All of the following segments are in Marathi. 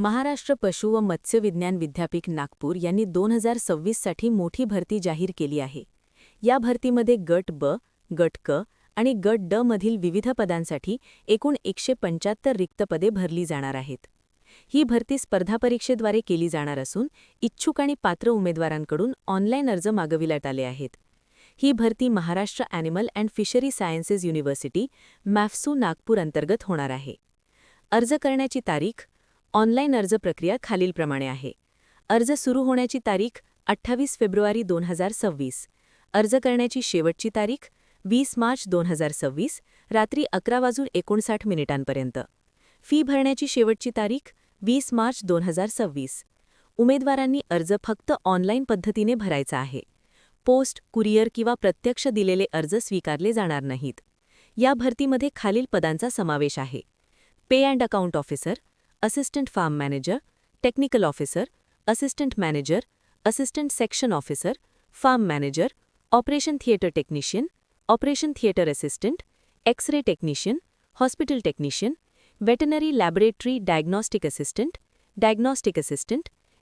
महाराष्ट्र पशु व मत्स्य विज्ञान विद्यापीठ नागपूर यांनी 2026 साठी मोठी भरती जाहीर केली आहे. या भरतीमध्ये गट ब, गट क आणि गट ड मधील विविध पदांसाठी एकूण 175 रिक्त पदे भरली जाणार आहेत. ही भरती स्पर्धा परीक्षेद्वारे केली जाणार असून इच्छुक आणि पात्र उमेदवारांकडून ऑनलाईन अर्ज मागविण्यात आले आहेत. ही भरती Maharashtra animal and fishery sciences university MAFSU Nagpur अंतर्गत होणार आहे. अर्ज करण्याची तारीख ऑनलाईन अर्ज प्रक्रिया खालीलप्रमाणे आहे. अर्ज सुरू होण्याची तारीख 28 फेब्रुवारी 2026. अर्ज करण्याची शेवटची तारीख 20 मार्च 2026 रात्री 11:59 फी भरण्याची शेवटची तारीख 20 मार्च 2026. उमेदवारांनी अर्ज फक्त ऑनलाईन पद्धतीने भरायचा आहे. पोस्ट, कुरिअर किंवा प्रत्यक्ष दिलेले अर्ज स्वीकारले जाणार नाहीत. या भरतीमध्ये खालील पदांचा समावेश आहे: pay and account officer, assistant farm manager, technical officer, assistant manager, assistant section officer, farm manager, operation theatre technician, operation theatre assistant, x ray technician, hospital technician, veterinary laboratory diagnostic assistant,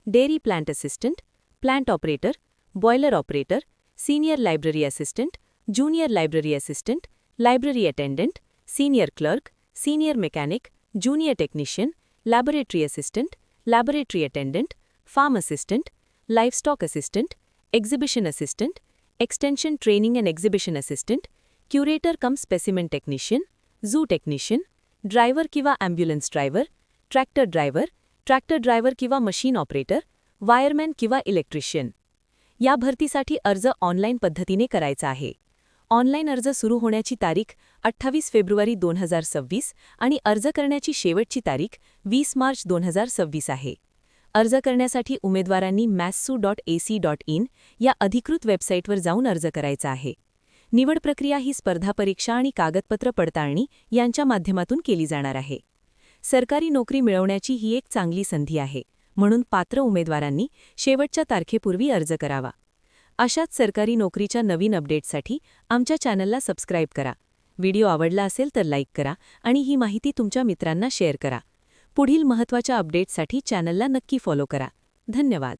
dairy plant assistant, plant operator, boiler operator, senior library assistant, junior library assistant, library attendant, senior clerk, senior mechanic, junior technician, laboratory assistant, laboratory attendant, farm assistant, livestock assistant, exhibition assistant, extension training and exhibition assistant, curator cum specimen technician, zoo technician, driver किंवा ॲम्ब्युलन्स ड्रायव्हर, ट्रॅक्टर ड्रायव्हर किंवा मशीन ऑपरेटर, वायरमॅन किंवा इलेक्ट्रिशियन. या भरतीसाठी अर्ज ऑनलाईन पद्धतीने करायचा आहे. ऑनलाईन अर्ज सुरू होण्याची तारीख 28 फेब्रुवारी 2026 आणि अर्ज करण्याची शेवटची तारीख 20 मार्च 2026 आहे. अर्ज करण्यासाठी उमेदवारांनी mathsu.ac.in या अधिकृत वेबसाईटवर जाऊन अर्ज करायचा आहे. निवड प्रक्रिया ही स्पर्धा परीक्षा आणि कागदपत्र पडताळणी यांच्या माध्यमातून केली जाणार आहे. सरकारी नोकरी मिळवण्याची ही एक चांगली संधी आहे, म्हणून पात्र उमेदवारांनी शेवटच्या तारखेपूर्वी अर्ज करावा. अशाच सरकारी नोकरीच्या नवीन अपडेट्ससाठी आमच्या चॅनलला सबस्क्राईब करा. व्हिडिओ आवडला असेल तर लाईक करा आणि ही माहिती तुमच्या मित्रांना शेअर करा. पुढील महत्त्वाच्या अपडेट्ससाठी चॅनलला नक्की फॉलो करा. धन्यवाद.